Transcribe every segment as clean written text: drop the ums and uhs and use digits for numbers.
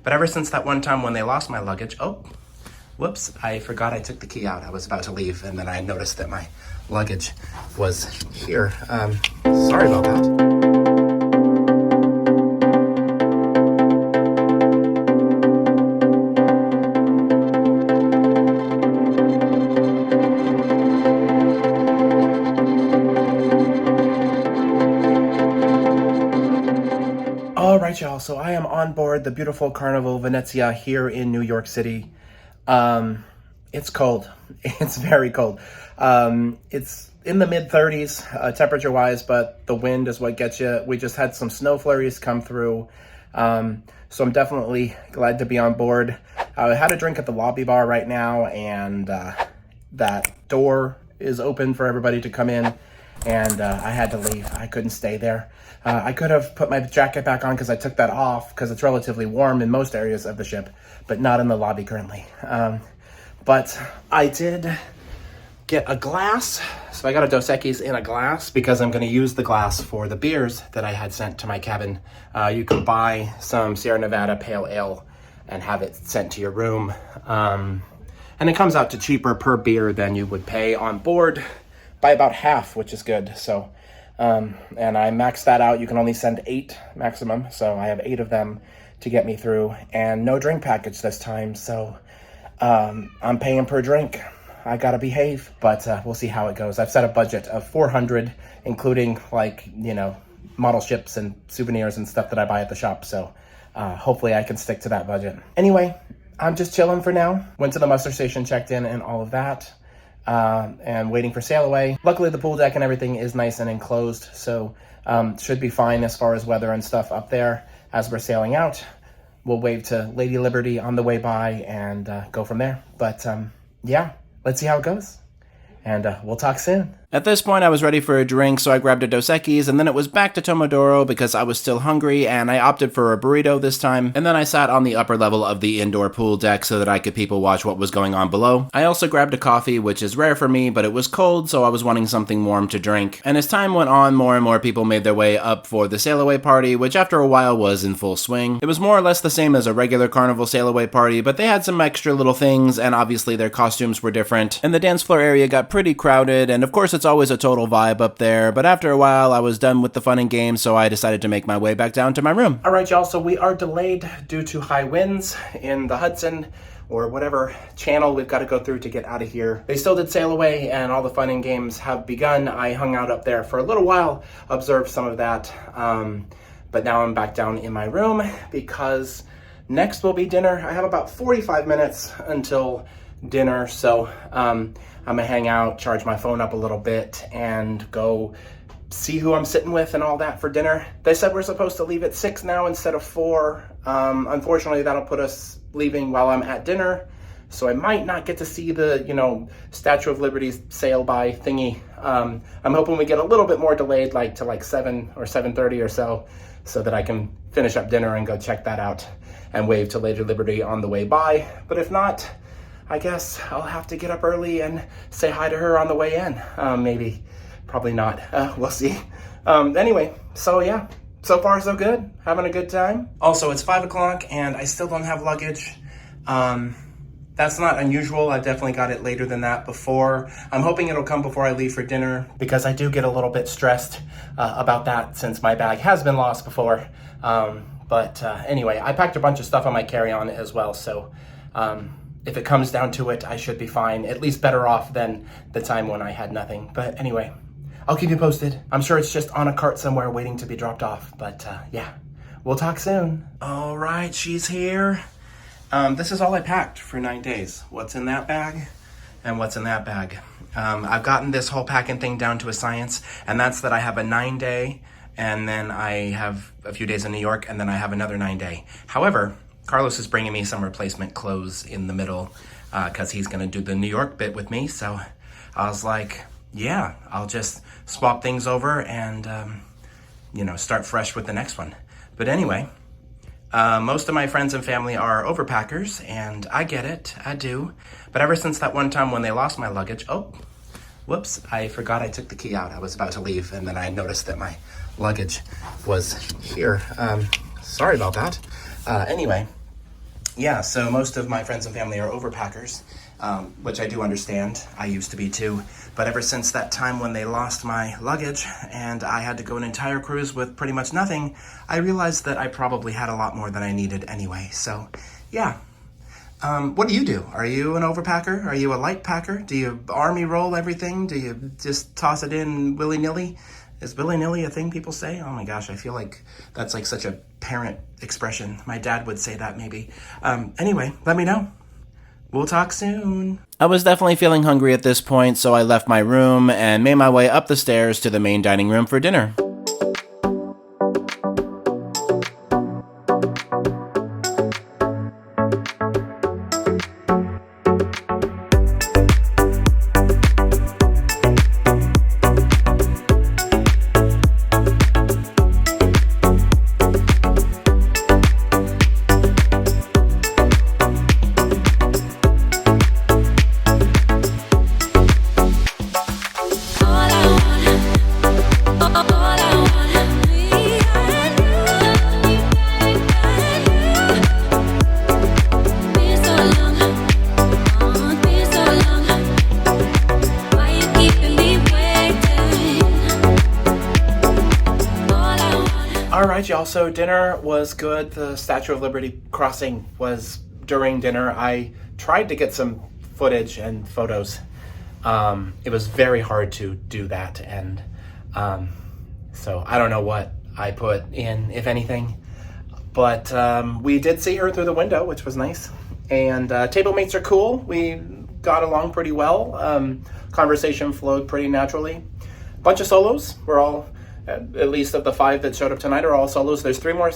But ever since that one time when they lost my luggage, oh, whoops, I forgot I took the key out. I was about to leave, and then I noticed that my luggage was here. Sorry about that. All right, y'all, so I am on board the beautiful Carnival Venezia here in New York City. It's cold. It's very cold. It's in the mid-30s temperature-wise, but the wind is what gets you. We just had some snow flurries come through, so I'm definitely glad to be on board. I had a drink at the lobby bar right now, and that door is open for everybody to come in, and I had to leave. I couldn't stay there. I could have put my jacket back on because I took that off because it's relatively warm in most areas of the ship, but not in the lobby currently. But I did get a glass. So I got a Dos Equis in a glass because I'm going to use the glass for the beers that I had sent to my cabin. You can buy some Sierra Nevada Pale Ale and have it sent to your room. And it comes out to cheaper per beer than you would pay on board by about half, which is good. So, and I maxed that out. You can only send 8 maximum. So I have 8 of them to get me through, and no drink package this time. So I'm paying per drink. I gotta behave, but we'll see how it goes. I've set a budget of $400, including model ships and souvenirs and stuff that I buy at the shop. So hopefully I can stick to that budget. Anyway, I'm just chilling for now. Went to the muster station, checked in and all of that, and waiting for Sailway. Luckily the pool deck and everything is nice and enclosed, so should be fine as far as weather and stuff up there as we're sailing out. We'll wave to Lady Liberty on the way by and go from there. But yeah, let's see how it goes. And we'll talk soon. At this point, I was ready for a drink, so I grabbed a Dos Equis, and then it was back to Tomodoro because I was still hungry, and I opted for a burrito this time. And then I sat on the upper level of the indoor pool deck so that I could people watch what was going on below. I also grabbed a coffee, which is rare for me, but it was cold, so I was wanting something warm to drink. And as time went on, more and more people made their way up for the Sailway Party, which after a while was in full swing. It was more or less the same as a regular Carnival Sailway Party, but they had some extra little things, and obviously their costumes were different. And the dance floor area got pretty crowded, and of course it's always a total vibe up there, but after a while I was done with the fun and games, so I decided to make my way back down to my room. Alright y'all, so we are delayed due to high winds in the Hudson, or whatever channel we've got to go through to get out of here. They still did sail away, and all the fun and games have begun. I hung out up there for a little while, observed some of that, but now I'm back down in my room because next will be dinner. I have about 45 minutes until dinner, so I'm gonna hang out, charge my phone up a little bit, and go see who I'm sitting with and all that for dinner. They said we're supposed to leave at 6 now instead of 4. Unfortunately, that'll put us leaving while I'm at dinner, so I might not get to see the, Statue of Liberty sail by thingy. I'm hoping we get a little bit more delayed, to 7 or 7:30 or so that I can finish up dinner and go check that out and wave to Lady Liberty on the way by. But if not, I guess I'll have to get up early and say hi to her on the way in. Maybe, probably not. We'll see. Anyway, so yeah, so far so good. Having a good time. Also, it's 5 o'clock and I still don't have luggage. That's not unusual. I definitely got it later than that before. I'm hoping it'll come before I leave for dinner because I do get a little bit stressed about that since my bag has been lost before. But anyway, I packed a bunch of stuff on my carry-on as well, so if it comes down to it, I should be fine. At least better off than the time when I had nothing. But anyway, I'll keep you posted. I'm sure it's just on a cart somewhere waiting to be dropped off. But yeah, we'll talk soon. All right, she's here. This is all I packed for 9 days. What's in that bag and what's in that bag. I've gotten this whole packing thing down to a science, and that's that I have a 9-day, and then I have a few days in New York, and then I have another 9-day. However, Carlos is bringing me some replacement clothes in the middle because he's going to do the New York bit with me. So I was like, yeah, I'll just swap things over and, start fresh with the next one. But anyway, most of my friends and family are overpackers, and I get it, I do. But ever since that one time when they lost my luggage, oh, whoops, I forgot I took the key out. I was about to leave, and then I noticed that my luggage was here. Sorry about that. Anyway, Yeah, so most of my friends and family are overpackers, which I do understand. I used to be too. But ever since that time when they lost my luggage and I had to go an entire cruise with pretty much nothing, I realized that I probably had a lot more than I needed anyway. So, yeah. What do you do? Are you an overpacker? Are you a light packer? Do you army roll everything? Do you just toss it in willy-nilly? Is willy-nilly a thing people say? Oh my gosh, I feel like that's like such a parent expression. My dad would say that maybe. Anyway, let me know. We'll talk soon. I was definitely feeling hungry at this point, so I left my room and made my way up the stairs to the main dining room for dinner. Alright y'all, so dinner was good. The Statue of Liberty crossing was during dinner. I tried to get some footage and photos. It was very hard to do that, and so I don't know what I put in, if anything. But we did see her through the window, which was nice. And table mates are cool. We got along pretty well. Conversation flowed pretty naturally. Bunch of solos. We're all, at least of the 5 that showed up tonight, are all solos. There's 3 more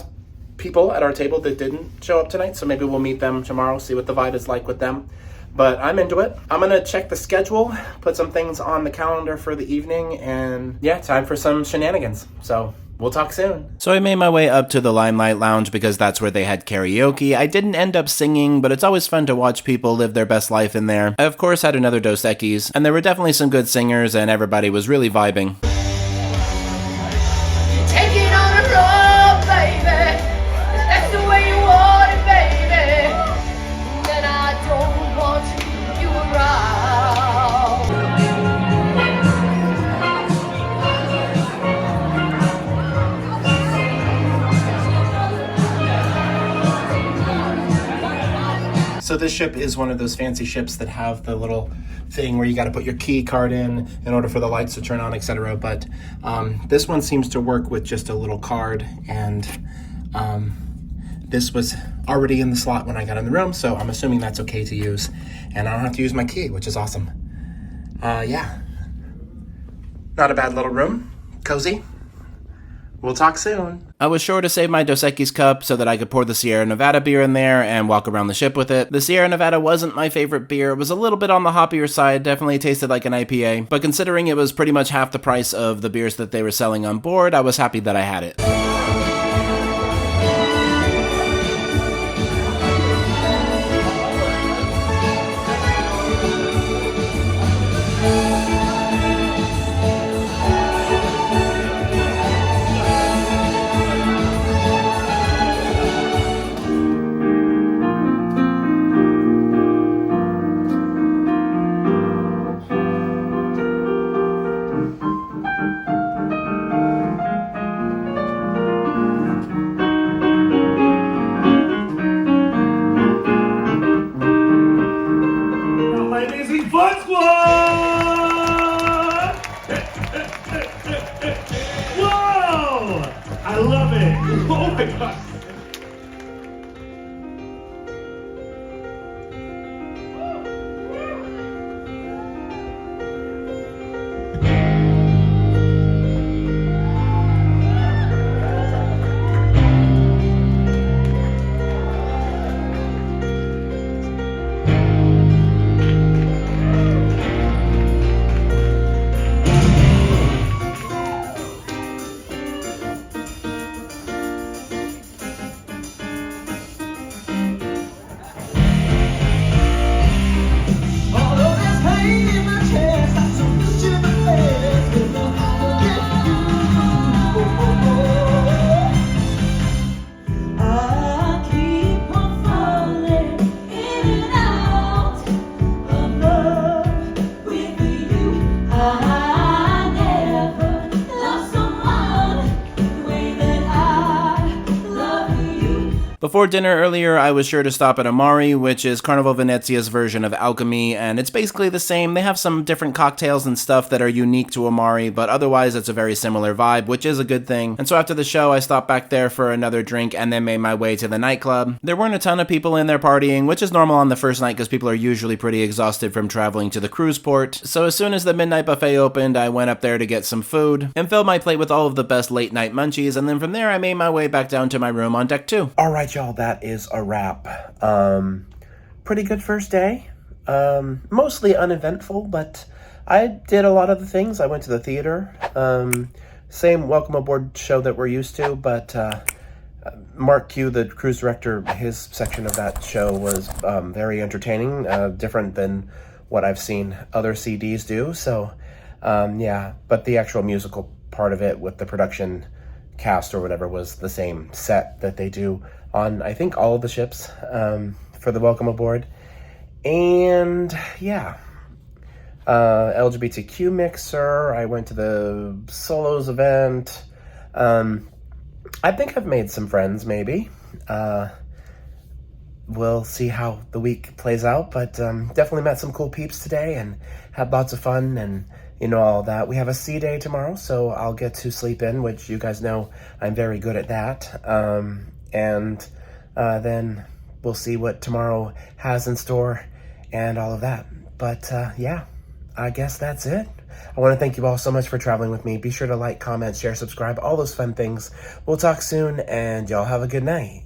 people at our table that didn't show up tonight, so maybe we'll meet them tomorrow, see what the vibe is like with them. But I'm into it. I'm gonna check the schedule, put some things on the calendar for the evening, and yeah, time for some shenanigans. So we'll talk soon. So I made my way up to the Limelight Lounge because that's where they had karaoke. I didn't end up singing, but it's always fun to watch people live their best life in there. I of course had another Dos Equis, and there were definitely some good singers, and everybody was really vibing. So this ship is one of those fancy ships that have the little thing where you got to put your key card in order for the lights to turn on, etc. But this one seems to work with just a little card, and this was already in the slot when I got in the room, so I'm assuming that's okay to use. And I don't have to use my key, which is awesome. Yeah. Not a bad little room. Cozy. We'll talk soon. I was sure to save my Dos Equis cup so that I could pour the Sierra Nevada beer in there and walk around the ship with it. The Sierra Nevada wasn't my favorite beer. It was a little bit on the hoppier side, definitely tasted like an IPA, but considering it was pretty much half the price of the beers that they were selling on board, I was happy that I had it. Before dinner earlier, I was sure to stop at Omari, which is Carnival Venezia's version of alchemy, and it's basically the same. They have some different cocktails and stuff that are unique to Omari, but otherwise it's a very similar vibe, which is a good thing. And so after the show, I stopped back there for another drink and then made my way to the nightclub. There weren't a ton of people in there partying, which is normal on the first night because people are usually pretty exhausted from traveling to the cruise port. So as soon as the midnight buffet opened, I went up there to get some food and filled my plate with all of the best late night munchies, and then from there I made my way back down to my room on deck 2. All right, y'all, that is a wrap. Pretty good first day. Mostly uneventful, but I did a lot of the things. I went to the theater. Same welcome aboard show that we're used to, but Mark Q, the cruise director, his section of that show was very entertaining, different than what I've seen other CDs do. So, yeah, but the actual musical part of it with the production cast or whatever was the same set that they do on, I think, all of the ships for the welcome aboard. And yeah, LGBTQ mixer. I went to the solos event. I think I've made some friends, maybe. We'll see how the week plays out, but definitely met some cool peeps today and had lots of fun and, you know, all that. We have a sea day tomorrow, so I'll get to sleep in, which you guys know I'm very good at that. And then we'll see what tomorrow has in store and all of that. But yeah, I guess that's it. I want to thank you all so much for traveling with me. Be sure to like, comment, share, subscribe, all those fun things. We'll talk soon, and y'all have a good night.